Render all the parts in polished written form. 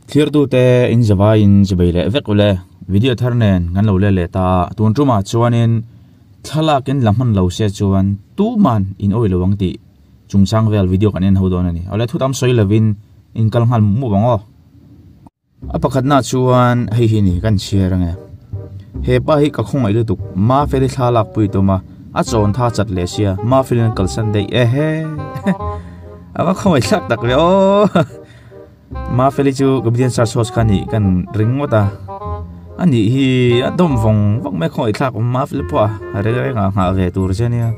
clear tu te in java in jabele vekule video tharnen ngan lo le ta tun tuma chuanin Thla ken lamhan lo se chuan tuman in awih lawang ti chungchang vel video kanen hodon ani ole thutam soi lovin in kalhal mu bango apakhatna chuan hei hi ni kan chiarange he pa hi ka khong ai lutuk ma feli Thla pui to ma a chon tha chat le sia ma filin kalsan dei he ava khoi sak tak le o ma feli chu gabdian sar sos khani kan ring mota ani hi adom vong me khoi thak ma feli po are nga ve tur chenia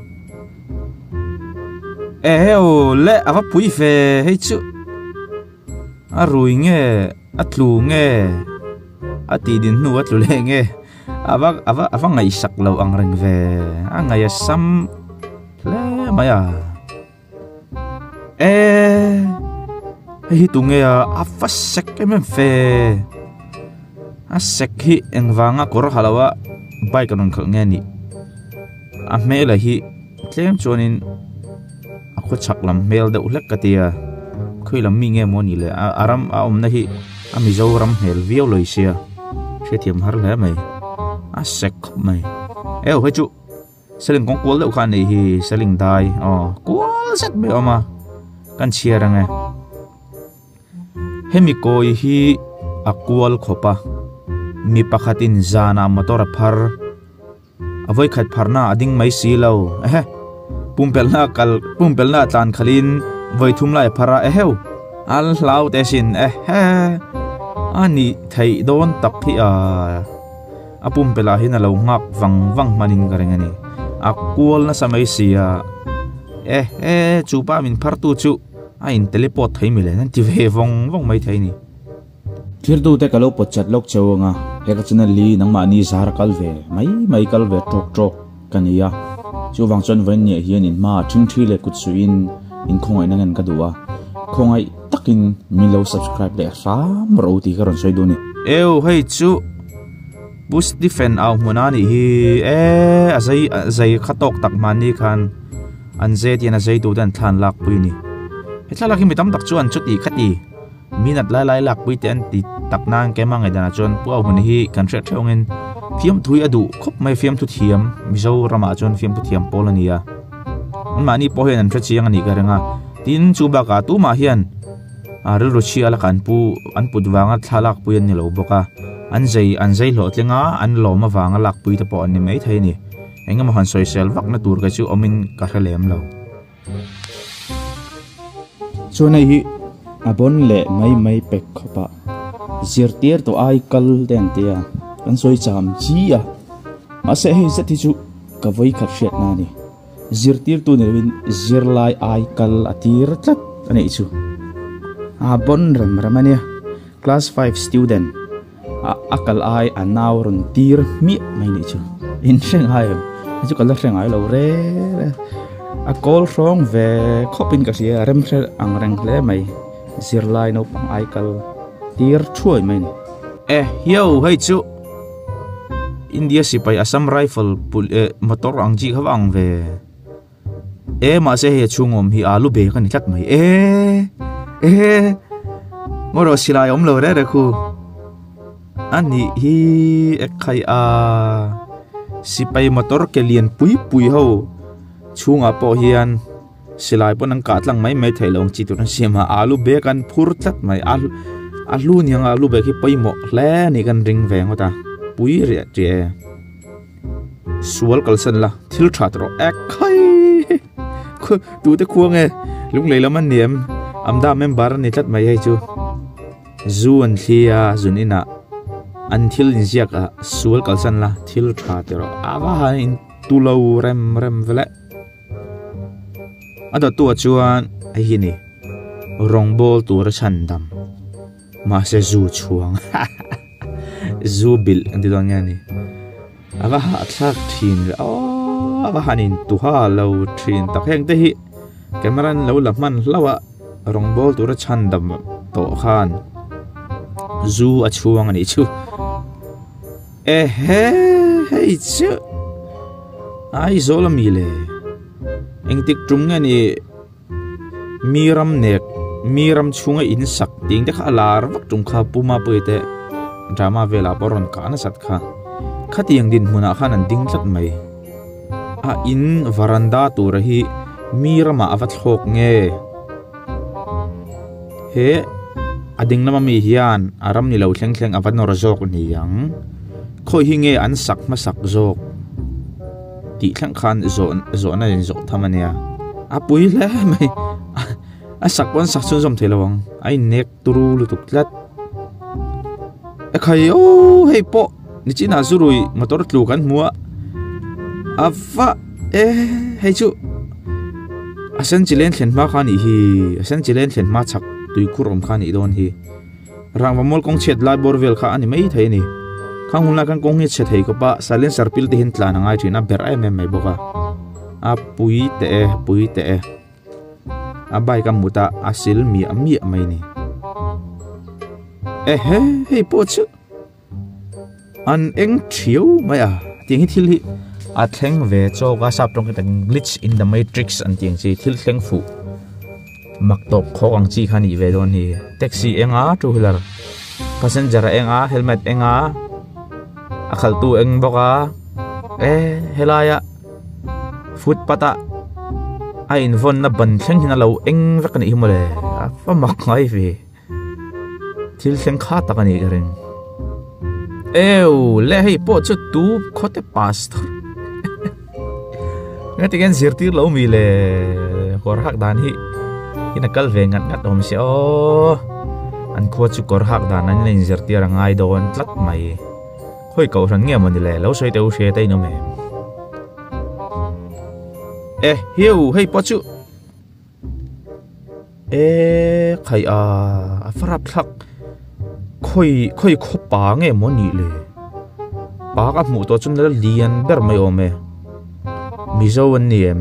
o le ava pui fe hei chu a rui nge a tlu nge a ti din nu a tlu le nge ava ngai sak lo ang reng ve a ngai sam le maya hi tu nge a fa sek em fe a sek hi engwanga kor halawa bai kanon khal nge ni a mela hi tlem chonin a khu chaklam mel de ulek katia khoilam mi nge moni le aram a omna hi a mizoram hel viau loisia thiam har le mai a sek mai ho chu seling kong kwal de khan nei hi seling dai kwal set me oma kan chiaranga hemi koi hi akwal khopa mi pakhatin zana motor phar avoi khat pharna ading mai silo pumpelna tlan khalin voi thumlai phara al hlau te sin ani thei don tak hi a pumpela hin alo ngak wang manin garengani akwal na samai sia chupa min phar tu chu a in teleport thei mile nan ti ve vong mai thei ni thir tu te kalo pochat lok chawanga ekachana li nangma ni zar kalve mai kalve tok kania chu wangchon ven ni hian in ma thing le kutsuin in khongai nangan kadua khongai takin milo subscribe le ram ro ti karon soi du ni hei chu boost defend aw munani hi azai khatok tak mani khan anze tiana zai tu dan thlan lak pui ni hetla ki mitam tak chuan chuti khati minat lai lak pui ten ti tak nang ke mangai dana chon pu aw hun hi contract thongin fiam thui adu khop mai fiam thu thiam mizo rama chon fiam thu thiam polania mani po hen an thchiang ani garanga tin chu ba ka tu ma hian aril ro chi ala kan pu an pudwanga thalak puyan ni lo boka anzai lo tlenga an lo ma wanga lak pui ta po ani mai thai ni engam han social wak na tur ka chu omin ka khalem lo chonai hi abon le mai pek khopa zirtir to ai kal den tia an soi cham chi ma se hi se ti chu ka voi khat shet na ni zirtir tu ne win zirlai ai kal atir tlat ani chu abon ramania class 5 student akal ai anaw ron tir mi mai ni chu in seng hai chu kal seng ai lo re a call from ve khopin ka sia rem se ang reng le mai zirlai no pang ai kal tir chuai mai ni yo hei chu India sipai Assam rifle motor ang ji khawang ve ma se he chungom hi alu be kan tlat mai ngoro silai om lo re khu ani hi ekai sipai motor ke lian pui ho chunga po hian silai pon ang katlang mai thailong chi tu siama alu be kan phur tlat mai alu niang alu be ki paimo hle ni kan ring ve ngota pui re ti sual kalsan la thil thatro ekai tu te khuang lung leilaman niam amda member ni tlat mai hai chu zu an thia zunina an thil in ziaka sual kalsan la thil thatro awa in tulo rem vele ada tu chuan ai hi ni rongbol tur chandam ma se zu chuang zu bil andi don ngani awa thak thin awa hanin tu ha lo thin tak heng te hi cameran lo lamman lawa rongbol tur chandam to khan zu a chuang ani chu hei chu ai zola mile engtik tum ngani miram nek miram chunga in sak ting te kha lar vak tung kha puma puite drama vela boron ka na sat kha khatiang din huna khan an ding tlat mai a in varanda tu rahi mirama avat khok nge he ading nama mi hian aram ni lo thleng thleng avat nor jok ni yang khoi hi nge an sak ma sak jok ti thlang khan zo na in zo thamania apui le mai a sak bon sak chun zom thelawang ai nek turu lutuk tlat a khai o hei po ni china zurui motor tlu kan mua afa hei chu asan chilen thlen ma khani hi asan chilen thlen ma chak tui kurom khani don hi rangwa mol kong chet lai borvel kha ani mai thai ni khang hunla kan kong hi che thei ko pa silencer pil te hin tla na ngai thina ber ai mai boka a pui te a bai kam muta asil mi ami mai ni hei po chu an eng thiu mai a ting hi thil hi a thleng ve cho ga sap tong ka glitch in the matrix an ting chi thil thleng fu maktop khok ang chi khani ve don hi taxi enga two wheeler passenger enga helmet enga akhal tu eng boka helaya footpata a in von na ban thleng hina lo eng vek ni himole a fa mak ngai ve thil thleng kha takani gareng le hei po chu tu khote pastor ngati gen zirtir lo mi le kor hak dan hi ina kal ve ngat ngat om se o an kho chu kor hak dan an len zirtir ngai don tlat mai khoi kau ran nge mon le lo soi teu she tai no me hiu hei po chu khai a farap thak khoi kho pa nge mo ni le pa ka mu to chun le lian ber mai ome mizo an niem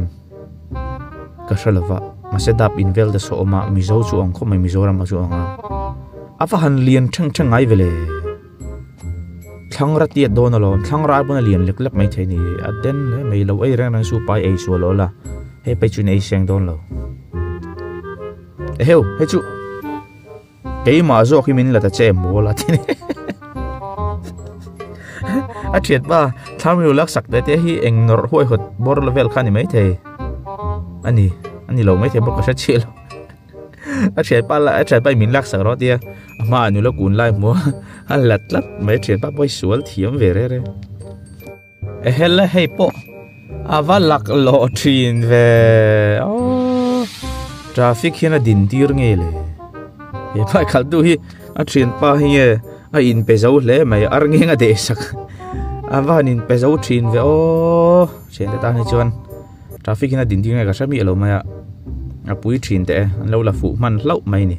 ka shalava masedap invel da so ma mizo chu ang kho mai mizoram ma chu anga afa han lian thang thang ai vele thang ra ti don lo thang ra bun lian lek lek mai thai ni aden mai lo ai rang su pai ai su lo la he pe chu nei seng don lo heu he chu cái mà zo khi mình là ta che mo la tin a thiet ba tham ru lak sak te hi eng nor hoi hot bor level khani mai the ani lo mai the bok ka chil a thiet pa la a thiet pa min lak sak ro tia ama anu lo kun lai mo a lat lat mai thiet pa boi sual thiam ve re hella hei po ava lak lo trin ve traffic hina din tir nge le pai khal du hi a thin pa hi a in pe zo le mai ar nge nga de sak awan in pe zo thin ve chen ta ni chuan traffic na din ding ga sami lo maya a pui thin te an lo la fu man hlau mai ni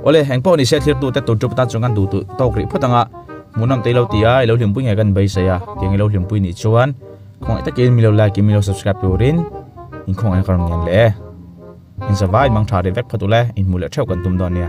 ole heng po ni se thlir tu te tu ta chungan du tu tokri photanga munam te lo tia lo hlim pui nge kan bai sa ya tiang lo hlim pui ni chuan khong ta ke mi lo like mi lo subscribe purin in khong ai karon ngen le in sa vai mang tha de vek phatule in mule theu kan tum don ya